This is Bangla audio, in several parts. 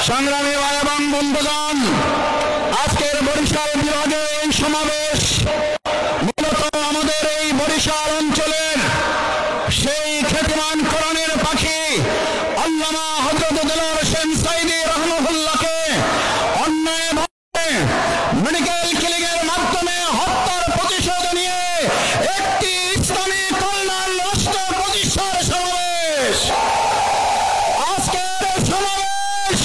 সংগ্রামী ভাই এবং বন্ধুগণ, আজকের বরিশাল বিভাগে এই সমাবেশ মূলত আমাদের এই বরিশাল অঞ্চলের সেই খ্যাতিমান কোরআনের পাখি আল্লামা হযরত দেলোয়ার হোসেন সাঈদী রাহমাহুল্লাহকে অন্যায়ভাবে মেডিকেল ক্লিনিকের মাধ্যমে হত্যার প্রতিশোধ নিয়ে একটি ইসলামী কল্যাণ রাষ্ট্র প্রতিষ্ঠার সমাবেশ। আজকের সমাবেশ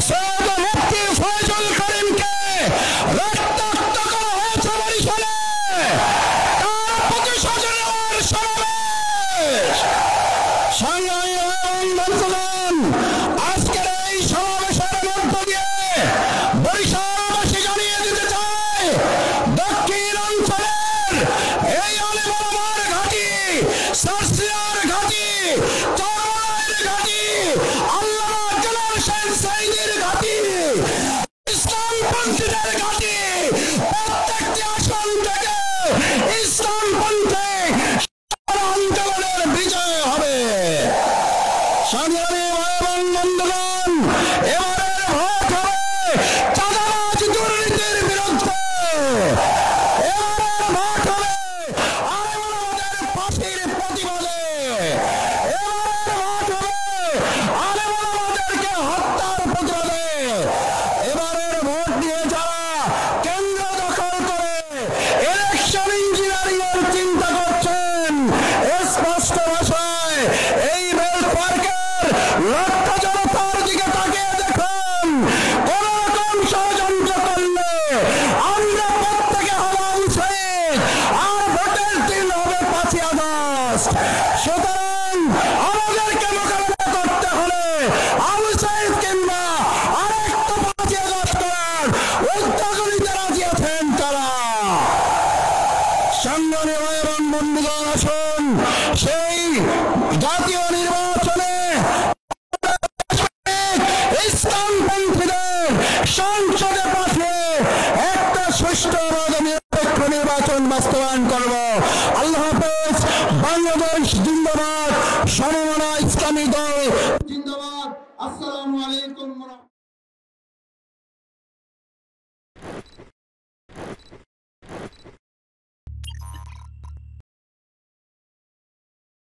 সৈয়দ মুফতি ফয়জুল করিমকে রক্তাক্ত করা হয়েছে বরিশালে, তার প্রতিশোধ নেওয়ার সমাবেশ। সংগ্রামী বন্ধুগণ, আজকের এই সমাবেশের মধ্য দিয়ে বরিশালবাসী জানিয়ে দিতে চায়, দক্ষিণ অঞ্চলের এই আলেম ওলামার ঘাঁটি, সার্সিয়ার ঘাঁটি, চরমনাইয়ের ঘাঁটি, আল্লামা দেলোয়ার হোসেন সাঈদীর ঘাঁটি, ইসলামপন্থীদের ঘাঁটি, প্রত্যেকটি আসন থেকে ইসলামপন্থী আন্দোলনের বিজয় হবে। সংগ্রামী ভাই এবং বন্ধুগণ, এবারের ভোট হবে চাঁদাবাজ দুর্নীতির বিরুদ্ধে, এবারের ভোট হবে আলেম ওলামাদের ফাঁসির প্রতিবাদে, এবারের ভোট হবে আলেম ওলামাদেরকে হত্যার প্রতিবাদে। এবারের ভোট নিয়ে যারা কেন্দ্র দখল করে ইলেকশন ইঞ্জিনিয়ারিং এর চিন্তা করছেন, স্পষ্ট ভাষায় এই বেল পার্কের লক্ষ জনতার দিকে তাকিয়ে দেখুন, কোন রকম ষড়যন্ত্র করলে আমরা প্রত্যেকে হওয়া উচিত, আর ভোটের দিন হবে 5ই আগস্ট। সুতরাং আমাদেরকে মোকাবিলা করতে হলে আবু সাঈদ কিংবা আরেকটা 5ই আগস্ট করার উদ্যোগ নিতে রাজি আছেন তারা। সংগ্রামী ভাই এবং বন্ধুগণ, আসুন সেই জাতীয় নির্বাচনে ইসলামপন্থীদের সংসদে পাঠিয়ে একটা সুষ্ঠু এবং নিরপেক্ষ নির্বাচন বাস্তবায়ন করব। আল্লাহ হাফেজ। বাংলাদেশ জিন্দাবাদ, সমমনা ইসলামী দল জিন্দাবাদ। আসসালামু আলাইকুম।